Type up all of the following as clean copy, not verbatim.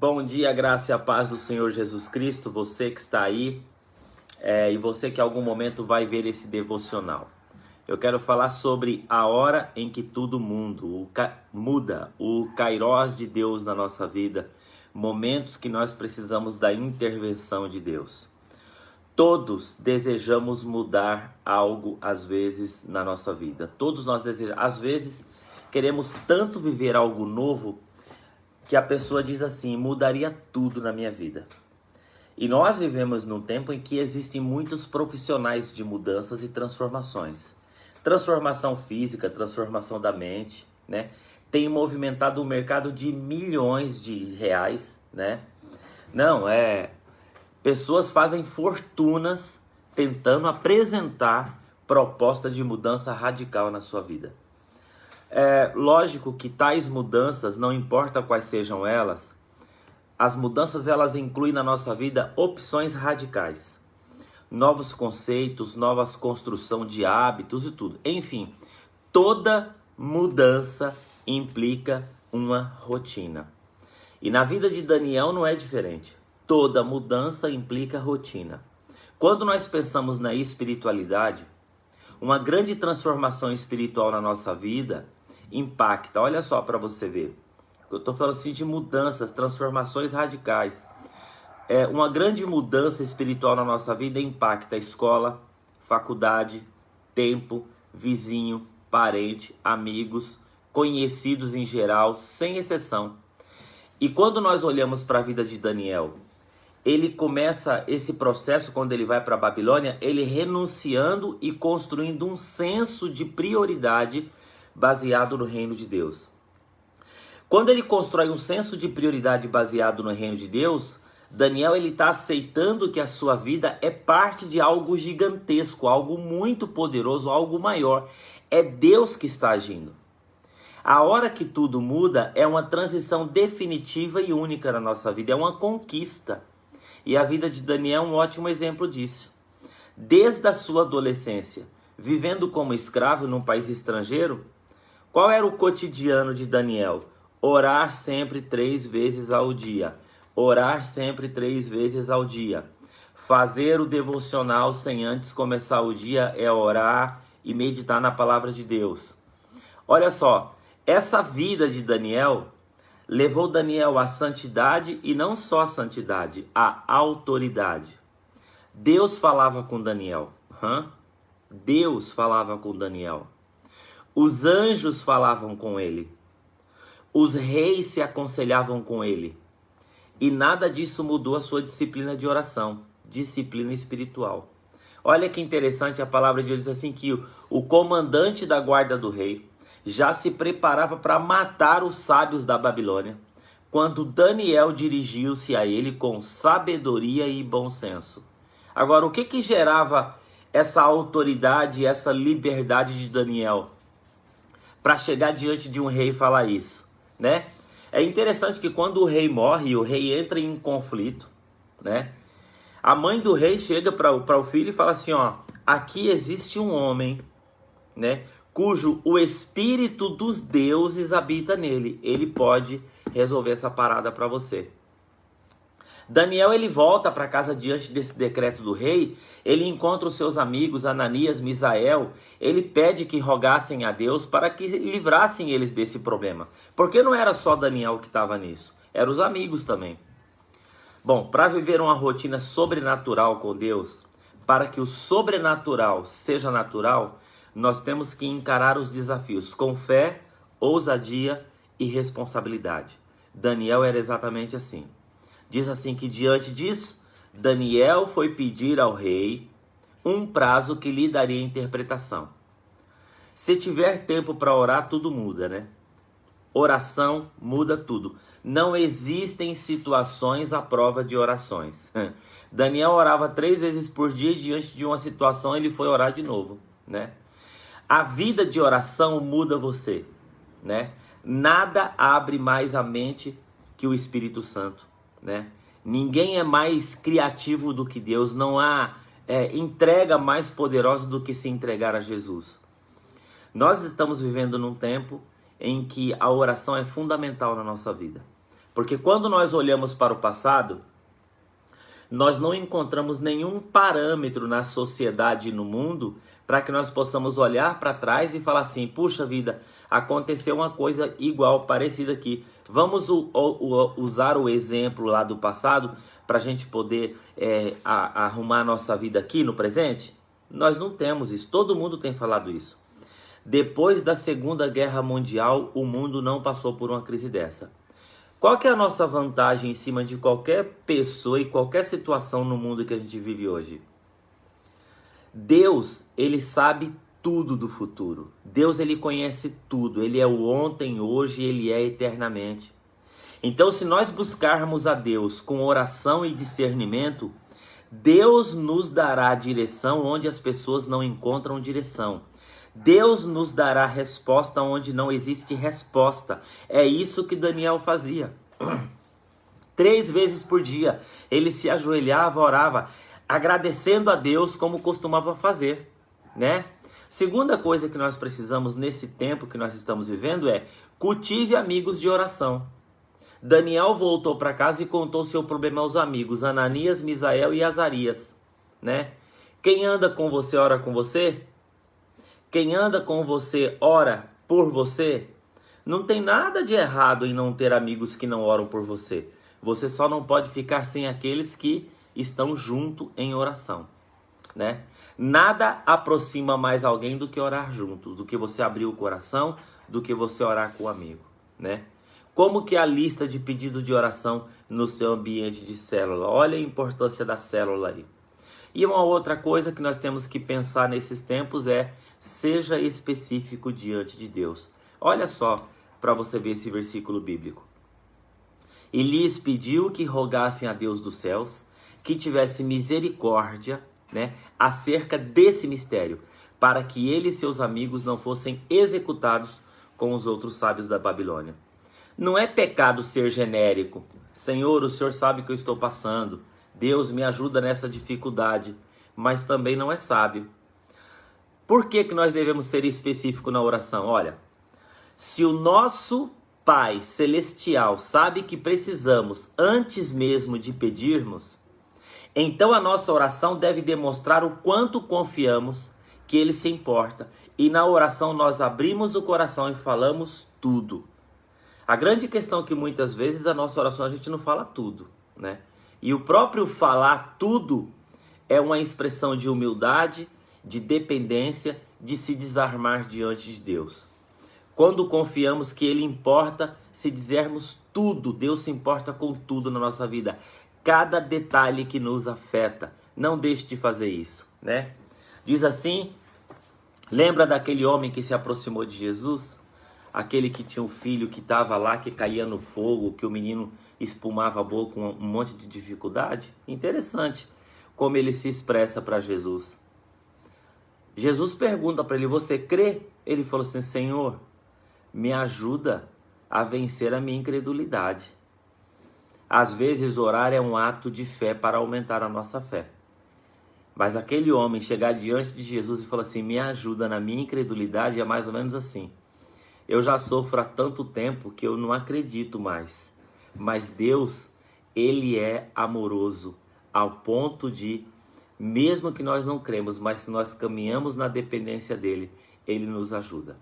Bom dia, graça e a paz do Senhor Jesus Cristo, você que está aí e você que em algum momento vai ver esse devocional. Eu quero falar sobre a hora em que tudo muda, o kairós de Deus na nossa vida, momentos que nós precisamos da intervenção de Deus. Todos desejamos mudar algo às vezes na nossa vida. Todos nós desejamos, às vezes queremos tanto viver algo novo que a pessoa diz assim: mudaria tudo na minha vida. E nós vivemos num tempo em que existem muitos profissionais de mudanças e transformações. Transformação física, transformação da mente, né? Tem movimentado um mercado de milhões de reais, né? Pessoas fazem fortunas tentando apresentar proposta de mudança radical na sua vida. É lógico que tais mudanças, não importa quais sejam elas, as mudanças elas incluem na nossa vida opções radicais. Novos conceitos, novas construção de hábitos e tudo. Enfim, toda mudança implica uma rotina. E na vida de Daniel não é diferente. Toda mudança implica rotina. Quando nós pensamos na espiritualidade, uma grande transformação espiritual na nossa vida impacta. Olha só para você ver. Eu estou falando assim de mudanças, transformações radicais. Uma grande mudança espiritual na nossa vida impacta a escola, faculdade, tempo, vizinho, parente, amigos, conhecidos em geral, sem exceção. E quando nós olhamos para a vida de Daniel, ele começa esse processo quando ele vai para a Babilônia, ele renunciando e construindo um senso de prioridade baseado no reino de Deus. Quando ele constrói um senso de prioridade baseado no reino de Deus, Daniel ele está aceitando que a sua vida é parte de algo gigantesco, algo muito poderoso, algo maior. É Deus que está agindo. A hora que tudo muda é uma transição definitiva e única na nossa vida, é uma conquista. E a vida de Daniel é um ótimo exemplo disso. Desde a sua adolescência, vivendo como escravo num país estrangeiro, qual era o cotidiano de Daniel? Orar sempre 3 vezes ao dia. Orar sempre 3 vezes ao dia. Fazer o devocional sem antes começar o dia é orar e meditar na palavra de Deus. Olha só, essa vida de Daniel levou Daniel à santidade e não só à santidade, à autoridade. Deus falava com Daniel. Deus falava com Daniel. Os anjos falavam com ele. Os reis se aconselhavam com ele. E nada disso mudou a sua disciplina de oração, disciplina espiritual. Olha que interessante, a palavra de Deus diz assim que o comandante da guarda do rei já se preparava para matar os sábios da Babilônia, quando Daniel dirigiu-se a ele com sabedoria e bom senso. Agora, o que gerava essa autoridade, essa liberdade de Daniel para chegar diante de um rei e falar isso, né? É interessante que quando o rei morre, o rei entra em conflito, né? A mãe do rei chega para o filho e fala assim, ó, aqui existe um homem, né, cujo o espírito dos deuses habita nele. Ele pode resolver essa parada para você. Daniel ele volta para casa diante desse decreto do rei, ele encontra os seus amigos Ananias, Misael, ele pede que rogassem a Deus para que livrassem eles desse problema. Porque não era só Daniel que estava nisso, eram os amigos também. Bom, para viver uma rotina sobrenatural com Deus, para que o sobrenatural seja natural, nós temos que encarar os desafios com fé, ousadia e responsabilidade. Daniel era exatamente assim. Diz assim que diante disso, Daniel foi pedir ao rei um prazo que lhe daria interpretação. Se tiver tempo para orar, tudo muda, né? Oração muda tudo. Não existem situações à prova de orações. Daniel orava 3 vezes por dia e diante de uma situação ele foi orar de novo, né? A vida de oração muda você, né? Nada abre mais a mente que o Espírito Santo, né? Ninguém é mais criativo do que Deus. Não há entrega mais poderosa do que se entregar a Jesus. Nós estamos vivendo num tempo em que a oração é fundamental na nossa vida. Porque quando nós olhamos para o passado, nós não encontramos nenhum parâmetro na sociedade e no mundo para que nós possamos olhar para trás e falar assim, puxa vida, aconteceu uma coisa igual, parecida aqui. Vamos usar o exemplo lá do passado para a gente poder arrumar a nossa vida aqui no presente? Nós não temos isso, todo mundo tem falado isso. Depois da Segunda Guerra Mundial, o mundo não passou por uma crise dessa. Qual que é a nossa vantagem em cima de qualquer pessoa e qualquer situação no mundo que a gente vive hoje? Deus, ele sabe tudo do futuro. Deus, ele conhece tudo. Ele é o ontem, hoje, ele é eternamente. Então, se nós buscarmos a Deus com oração e discernimento, Deus nos dará direção onde as pessoas não encontram direção. Deus nos dará resposta onde não existe resposta. É isso que Daniel fazia. 3 vezes por dia ele se ajoelhava, orava, agradecendo a Deus como costumava fazer, né? Segunda coisa que nós precisamos nesse tempo que nós estamos vivendo é cultive amigos de oração. Daniel voltou para casa e contou seu problema aos amigos, Ananias, Misael e Azarias, né? Quem anda com você, ora com você? Quem anda com você, ora por você? Não tem nada de errado em não ter amigos que não oram por você. Você só não pode ficar sem aqueles que estão junto em oração, né? Nada aproxima mais alguém do que orar juntos, do que você abrir o coração, do que você orar com o amigo, né? Como que é a lista de pedido de oração no seu ambiente de célula? Olha a importância da célula aí. E uma outra coisa que nós temos que pensar nesses tempos é: seja específico diante de Deus. Olha só para você ver esse versículo bíblico. E lhes pediu que rogassem a Deus dos céus, que tivesse misericórdia, né, acerca desse mistério, para que ele e seus amigos não fossem executados com os outros sábios da Babilônia. Não é pecado ser genérico. Senhor, o Senhor sabe que eu estou passando. Deus me ajuda nessa dificuldade. Mas também não é sábio. Por que nós devemos ser específicos na oração? Olha, se o nosso Pai Celestial sabe que precisamos antes mesmo de pedirmos, então a nossa oração deve demonstrar o quanto confiamos que Ele se importa. E na oração nós abrimos o coração e falamos tudo. A grande questão é que muitas vezes a nossa oração a gente não fala tudo, né? E o próprio falar tudo é uma expressão de humildade, de dependência, de se desarmar diante de Deus. Quando confiamos que Ele importa, se dizermos tudo, Deus se importa com tudo na nossa vida. Cada detalhe que nos afeta, não deixe de fazer isso, né? Diz assim, lembra daquele homem que se aproximou de Jesus? Aquele que tinha um filho que estava lá, que caía no fogo, que o menino espumava a boca com um monte de dificuldade? Interessante como ele se expressa para Jesus. Jesus pergunta para ele, você crê? Ele falou assim, Senhor, me ajuda a vencer a minha incredulidade. Às vezes orar é um ato de fé para aumentar a nossa fé. Mas aquele homem chegar diante de Jesus e falar assim, me ajuda na minha incredulidade, é mais ou menos assim. Eu já sofro há tanto tempo que eu não acredito mais. Mas Deus, Ele é amoroso ao ponto de, mesmo que nós não cremos, mas se nós caminhamos na dependência dEle, Ele nos ajuda.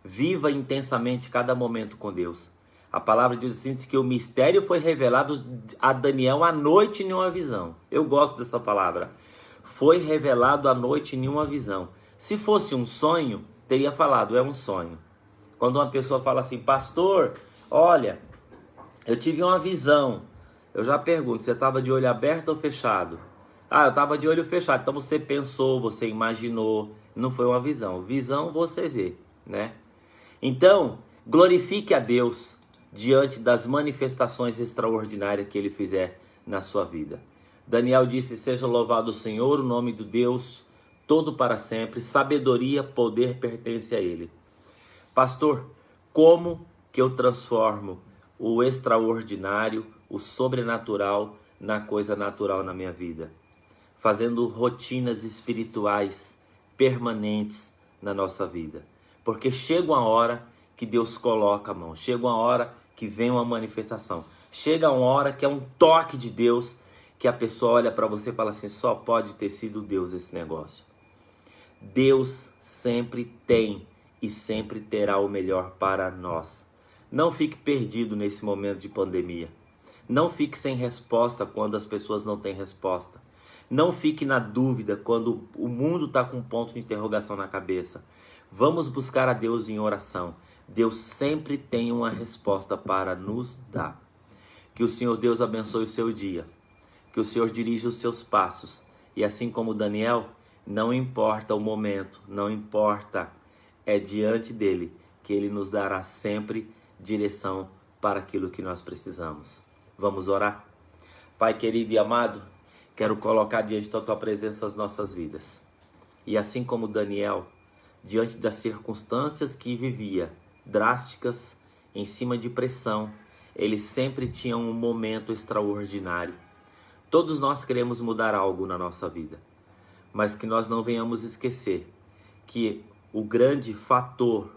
Viva intensamente cada momento com Deus. A palavra diz assim, diz que o mistério foi revelado a Daniel à noite em uma visão. Eu gosto dessa palavra. Foi revelado à noite em uma visão. Se fosse um sonho, teria falado, é um sonho. Quando uma pessoa fala assim, pastor, olha, eu tive uma visão. Eu já pergunto, você estava de olho aberto ou fechado? Ah, eu estava de olho fechado. Então você pensou, você imaginou, não foi uma visão. Visão você vê, né? Então, glorifique a Deus diante das manifestações extraordinárias que Ele fizer na sua vida. Daniel disse, seja louvado o Senhor, o nome do Deus, todo para sempre. Sabedoria, poder pertence a Ele. Pastor, como que eu transformo o extraordinário, o sobrenatural, na coisa natural na minha vida? Fazendo rotinas espirituais permanentes na nossa vida. Porque chega uma hora que Deus coloca a mão, chega uma hora que vem uma manifestação. Chega uma hora que é um toque de Deus, que a pessoa olha para você e fala assim, só pode ter sido Deus esse negócio. Deus sempre tem e sempre terá o melhor para nós. Não fique perdido nesse momento de pandemia. Não fique sem resposta quando as pessoas não têm resposta. Não fique na dúvida quando o mundo está com um ponto de interrogação na cabeça. Vamos buscar a Deus em oração. Deus sempre tem uma resposta para nos dar. Que o Senhor Deus abençoe o seu dia. Que o Senhor dirija os seus passos. E assim como Daniel, não importa o momento, não importa, é diante dele que ele nos dará sempre direção para aquilo que nós precisamos. Vamos orar? Pai querido e amado, quero colocar diante da tua presença as nossas vidas. E assim como Daniel, diante das circunstâncias que vivia, drásticas, em cima de pressão, ele sempre tinha um momento extraordinário. Todos nós queremos mudar algo na nossa vida, mas que nós não venhamos esquecer que o grande fator,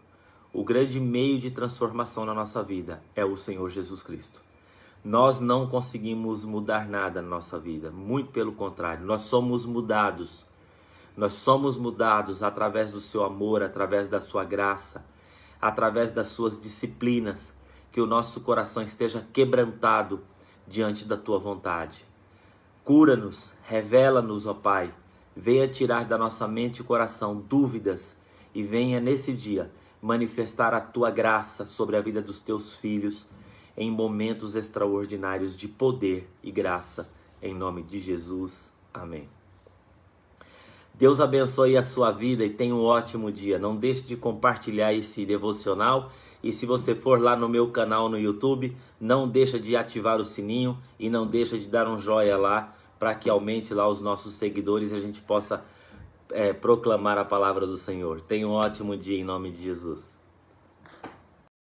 o grande meio de transformação na nossa vida é o Senhor Jesus Cristo. Nós não conseguimos mudar nada na nossa vida, muito pelo contrário, nós somos mudados. Nós somos mudados através do seu amor, através da sua graça, através das suas disciplinas, que o nosso coração esteja quebrantado diante da tua vontade. Cura-nos, revela-nos, ó Pai, venha tirar da nossa mente e coração dúvidas e venha nesse dia manifestar a tua graça sobre a vida dos teus filhos em momentos extraordinários de poder e graça, em nome de Jesus. Amém. Deus abençoe a sua vida e tenha um ótimo dia. Não deixe de compartilhar esse devocional. E se você for lá no meu canal no YouTube, não deixa de ativar o sininho e não deixa de dar um joinha lá para que aumente lá os nossos seguidores e a gente possa proclamar a palavra do Senhor. Tenha um ótimo dia em nome de Jesus.